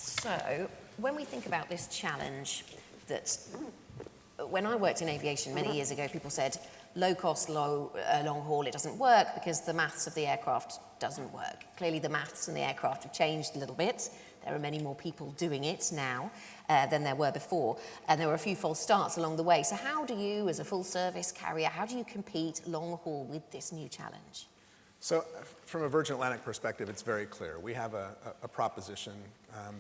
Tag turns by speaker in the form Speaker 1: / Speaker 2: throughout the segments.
Speaker 1: So, when we think about this challenge, that when I worked in aviation many years ago, people said low cost, long haul, it doesn't work because the maths of the aircraft doesn't work. Clearly, the maths in the aircraft have changed a little bit. There are many more people doing it now than there were before, and there were a few false starts along the way. So, how do you, as a full service carrier, how do you compete long haul with this new challenge?
Speaker 2: So from a Virgin Atlantic perspective, it's very clear. We have a proposition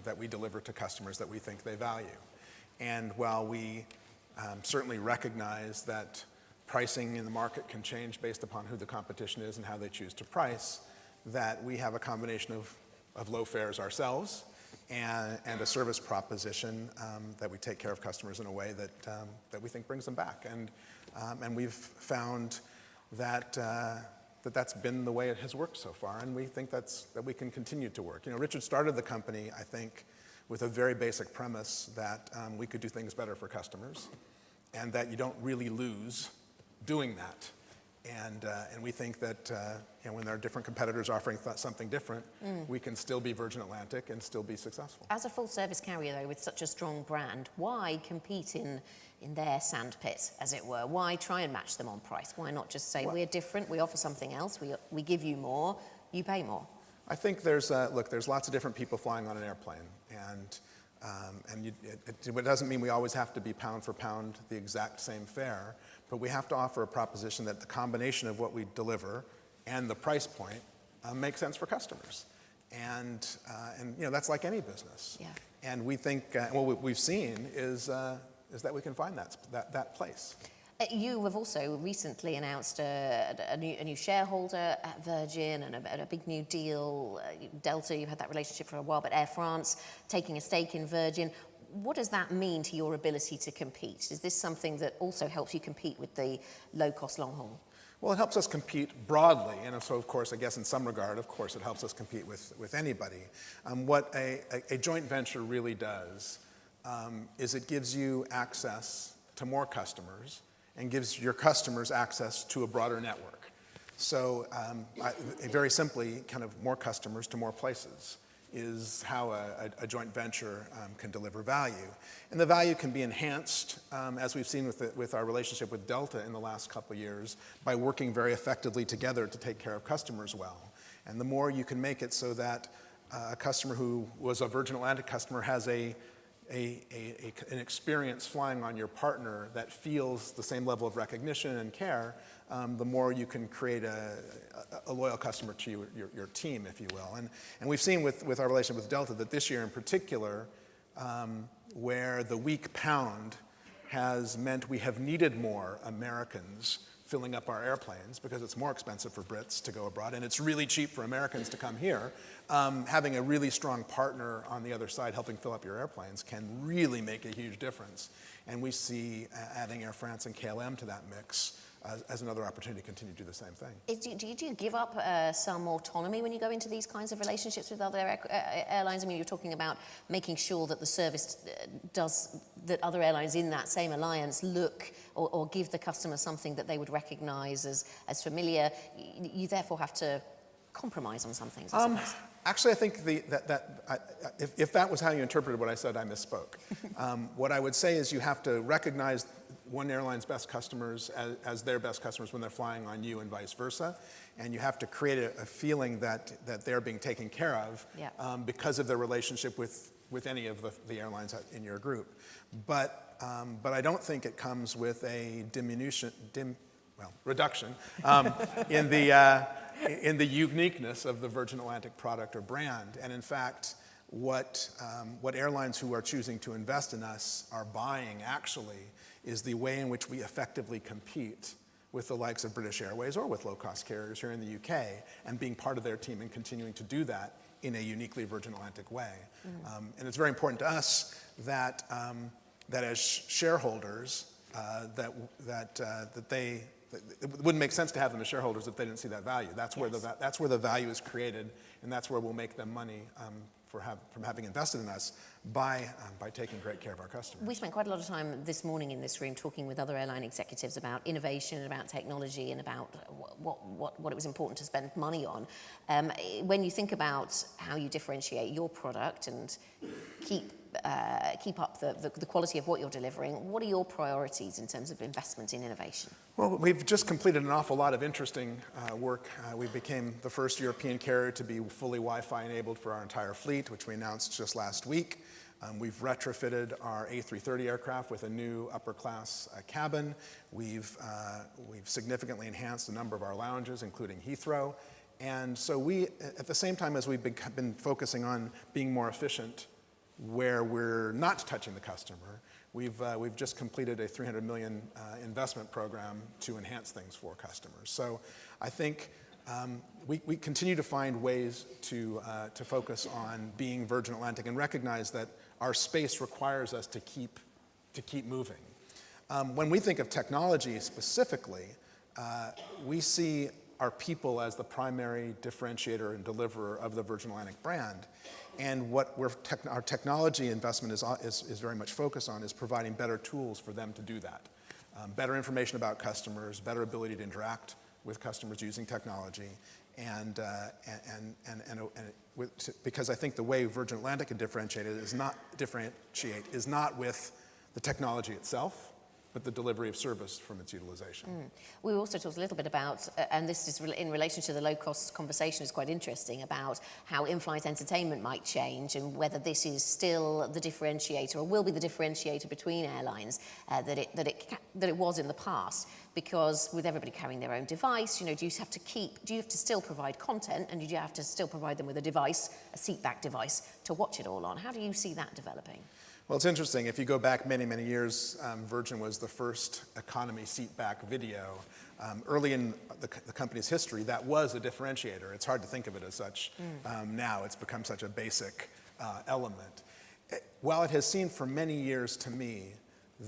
Speaker 2: that we deliver to customers that we think they value. And while we certainly recognize that pricing in the market can change based upon who the competition is and how they choose to price, that we have a combination of low fares ourselves and a service proposition that we take care of customers in a way that we think brings them back. And we've found that that's been the way it has worked so far, and we think that we can continue to work. You know, Richard started the company, I think, with a very basic premise that we could do things better for customers, and that you don't really lose doing that. And we think that when there are different competitors offering something different, we can still be Virgin Atlantic and still be successful.
Speaker 1: As a full service carrier, though, with such a strong brand, why compete in their sandpit, as it were? Why try and match them on price? Why not just say, we're different, we offer something else, we give you more, you pay more?
Speaker 2: I think there's lots of different people flying on an airplane, and it doesn't mean we always have to be pound for pound the exact same fare, but we have to offer a proposition that the combination of what we deliver and the price point makes sense for customers. And you know, that's like any business.
Speaker 1: Yeah.
Speaker 2: And we think, what we've seen is that we can find that place.
Speaker 1: You have also recently announced a new shareholder at Virgin and a big new deal. Delta, you've had that relationship for a while, but Air France taking a stake in Virgin. What does that mean to your ability to compete? Is this something that also helps you compete with the low-cost long haul?
Speaker 2: Well, it helps us compete broadly, and so of course, I guess in some regard, of course, it helps us compete with anybody. What a joint venture really does is it gives you access to more customers and gives your customers access to a broader network. So very simply, kind of more customers to more places is how a joint venture can deliver value. And the value can be enhanced, as we've seen with our relationship with Delta in the last couple of years, by working very effectively together to take care of customers well. And the more you can make it so that a customer who was a Virgin Atlantic customer has an experience flying on your partner that feels the same level of recognition and care, the more you can create a loyal customer to your team, if you will. And we've seen with our relationship with Delta that this year in particular, where the weak pound has meant we have needed more Americans filling up our airplanes because it's more expensive for Brits to go abroad and it's really cheap for Americans to come here. Having a really strong partner on the other side helping fill up your airplanes can really make a huge difference. And we see adding Air France and KLM to that mix as another opportunity to continue to do the same thing.
Speaker 1: Do you give up some autonomy when you go into these kinds of relationships with other airlines? I mean, you're talking about making sure that the service that other airlines in that same alliance look or give the customer something that they would recognize as familiar. You therefore have to compromise on some things, I suppose.
Speaker 2: Actually, I think if that was how you interpreted what I said, I misspoke. What I would say is you have to recognize one airline's best customers as their best customers when they're flying on you and vice versa. And you have to create a feeling that they're being taken care of because of their relationship with any of the airlines in your group. But I don't think it comes with a reduction in the uniqueness of the Virgin Atlantic product or brand. And in fact, what airlines who are choosing to invest in us are buying actually is the way in which we effectively compete with the likes of British Airways or with low-cost carriers here in the UK, and being part of their team and continuing to do that in a uniquely Virgin Atlantic way. And it's very important to us that as shareholders, it wouldn't make sense to have them as shareholders if they didn't see that value. That's where the value is created, and that's where we'll make them money from having invested in us by taking great care of our customers.
Speaker 1: We spent quite a lot of time this morning in this room talking with other airline executives about innovation and about technology and about what it was important to spend money on. When you think about how you differentiate your product and keep up the quality of what you're delivering, what are your priorities in terms of investment in innovation?
Speaker 2: Well, we've just completed an awful lot of interesting work. We became the first European carrier to be fully Wi-Fi enabled for our entire fleet, which we announced just last week. We've retrofitted our A330 aircraft with a new upper class cabin. We've significantly enhanced a number of our lounges, including Heathrow. And so we, at the same time as we've been focusing on being more efficient where we're not touching the customer, we've just completed a $300 million investment program to enhance things for customers. So I think we continue to find ways to focus on being Virgin Atlantic and recognize that our space requires us to keep moving. When we think of technology specifically, we see our people as the primary differentiator and deliverer of the Virgin Atlantic brand. And what our technology investment is very much focused on is providing better tools for them to do that. Better information about customers, better ability to interact with customers using technology, because I think the way Virgin Atlantic can differentiate is not with the technology itself, but the delivery of service from its utilization.
Speaker 1: We also talked a little bit about, and this is in relation to the low-cost conversation, is quite interesting, about how in-flight entertainment might change and whether this is still the differentiator or will be the differentiator between airlines that it was in the past. Because with everybody carrying their own device, do you have to still provide content, and do you have to still provide them with a device, a seatback device, to watch it all on? How do you see that developing?
Speaker 2: Well, it's interesting. If you go back many, many years, Virgin was the first economy seatback video. Early in the company's history, that was a differentiator. It's hard to think of it as such. Now it's become such a basic element. While it has seemed for many years to me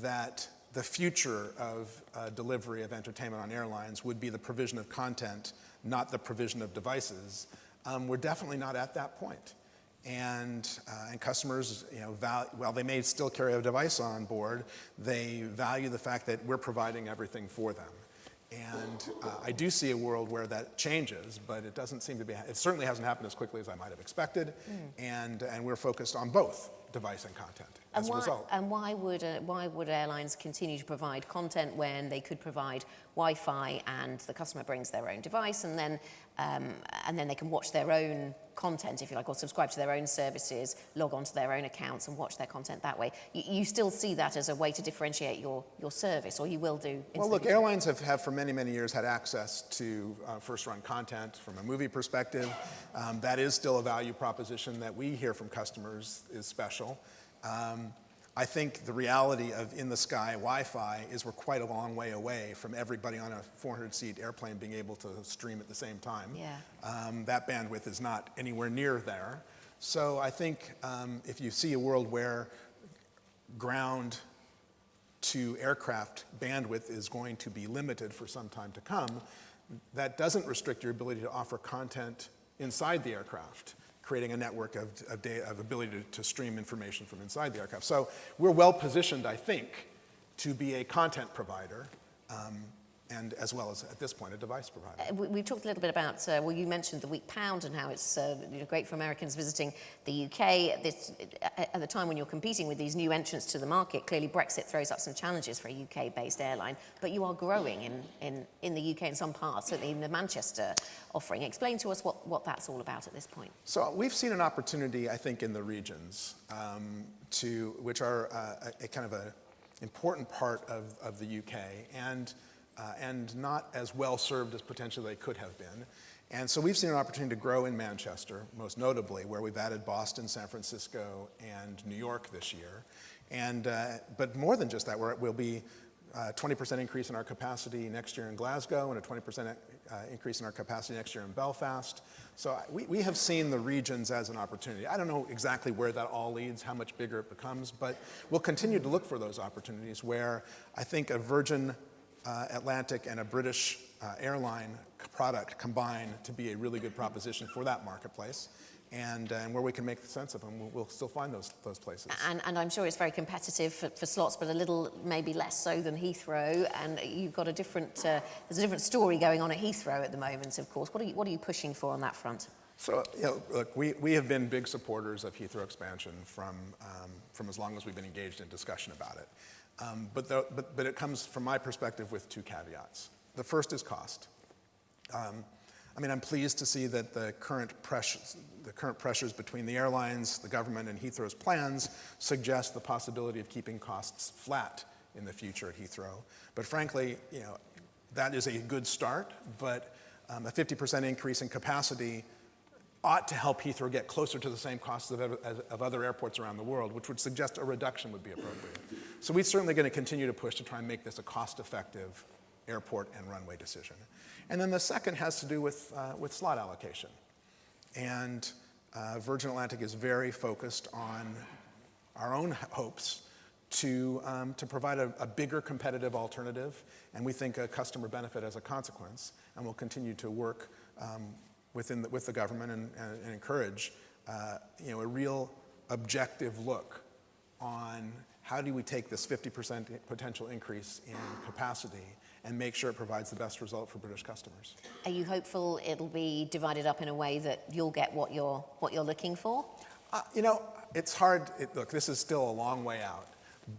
Speaker 2: that the future of delivery of entertainment on airlines would be the provision of content, not the provision of devices, we're definitely not at that point. And customers, while they may still carry a device on board, they value the fact that we're providing everything for them. And I do see a world where that changes, but it doesn't seem to be. It certainly hasn't happened as quickly as I might have expected. And we're focused on both device and content as a result.
Speaker 1: And why would airlines continue to provide content when they could provide Wi-Fi and the customer brings their own device, and then they can watch their own content, if you like, or subscribe to their own services, log on to their own accounts and watch their content that way? You still see that as a way to differentiate your service, or you will do?
Speaker 2: Well, look, airlines have for many, many years had access to first-run content from a movie perspective. That is still a value proposition that we hear from customers is special. I think the reality of in-the-sky Wi-Fi is we're quite a long way away from everybody on a 400-seat airplane being able to stream at the same time. That bandwidth is not anywhere near there. So I think if you see a world where ground to aircraft bandwidth is going to be limited for some time to come, that doesn't restrict your ability to offer content inside the aircraft, creating a network of ability to stream information from inside the aircraft. So we're well positioned, I think, to be a content provider, and as well as, at this point, a device provider.
Speaker 1: We talked a little bit about, you mentioned the weak pound and how it's great for Americans visiting the UK. At the time when you're competing with these new entrants to the market, clearly Brexit throws up some challenges for a UK-based airline, but you are growing in the UK in some parts, certainly in the Manchester offering. Explain to us what that's all about at this point.
Speaker 2: So we've seen an opportunity, I think, in the regions, which are a kind of an important part of the UK, and not as well served as potentially they could have been. And so we've seen an opportunity to grow in Manchester, most notably, where we've added Boston, San Francisco, and New York this year. But more than just that, we'll be a 20% increase in our capacity next year in Glasgow and a 20% increase in our capacity next year in Belfast. So we have seen the regions as an opportunity. I don't know exactly where that all leads, how much bigger it becomes, but we'll continue to look for those opportunities where I think a Virgin Atlantic and a British airline product combine to be a really good proposition for that marketplace. And where we can make sense of them, we'll still find those places.
Speaker 1: And I'm sure it's very competitive for slots, but a little maybe less so than Heathrow. And you've got there's a different story going on at Heathrow at the moment, of course. What are you pushing for on that front?
Speaker 2: So, look, we have been big supporters of Heathrow Expansion from as long as we've been engaged in discussion about it. But it comes, from my perspective, with two caveats. The first is cost. I'm pleased to see that the current pressures between the airlines, the government, and Heathrow's plans suggest the possibility of keeping costs flat in the future at Heathrow. But frankly, that is a good start, but a 50% increase in capacity ought to help Heathrow get closer to the same costs of other airports around the world, which would suggest a reduction would be appropriate. So we're certainly going to continue to push to try and make this a cost-effective airport and runway decision. And then the second has to do with slot allocation. And Virgin Atlantic is very focused on our own hopes to provide a bigger competitive alternative, and we think a customer benefit as a consequence, and we'll continue to work with the government and encourage a real objective look on how do we take this 50% potential increase in capacity and make sure it provides the best result for British customers.
Speaker 1: Are you hopeful it'll be divided up in a way that you'll get what you're looking for?
Speaker 2: It's hard. Look, this is still a long way out.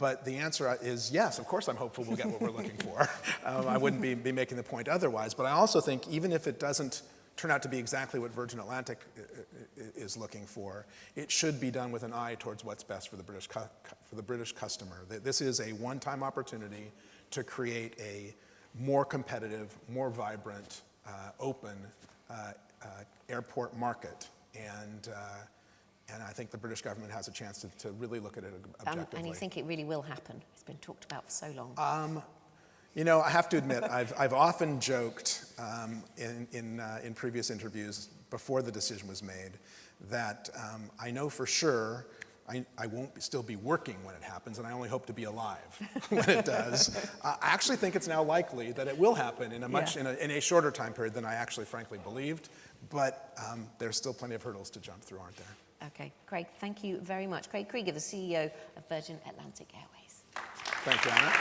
Speaker 2: But the answer is yes, of course I'm hopeful we'll get what we're looking for. I wouldn't be making the point otherwise. But I also think even if it doesn't turn out to be exactly what Virgin Atlantic is looking for, it should be done with an eye towards what's best for the British customer. This is a one-time opportunity to create a more competitive, more vibrant, open airport market. And I think the British government has a chance to really look at it objectively.
Speaker 1: And you think it really will happen? It's been talked about for so long.
Speaker 2: I have to admit, I've often joked in previous interviews before the decision was made that I know for sure I won't still be working when it happens, and I only hope to be alive when it does. I actually think it's now likely that it will happen in a shorter time period than I actually frankly believed, but there's still plenty of hurdles to jump through, aren't there?
Speaker 1: Okay, Craig, thank you very much. Craig Kreeger, the CEO of Virgin Atlantic Airways.
Speaker 2: Thank you, Anna.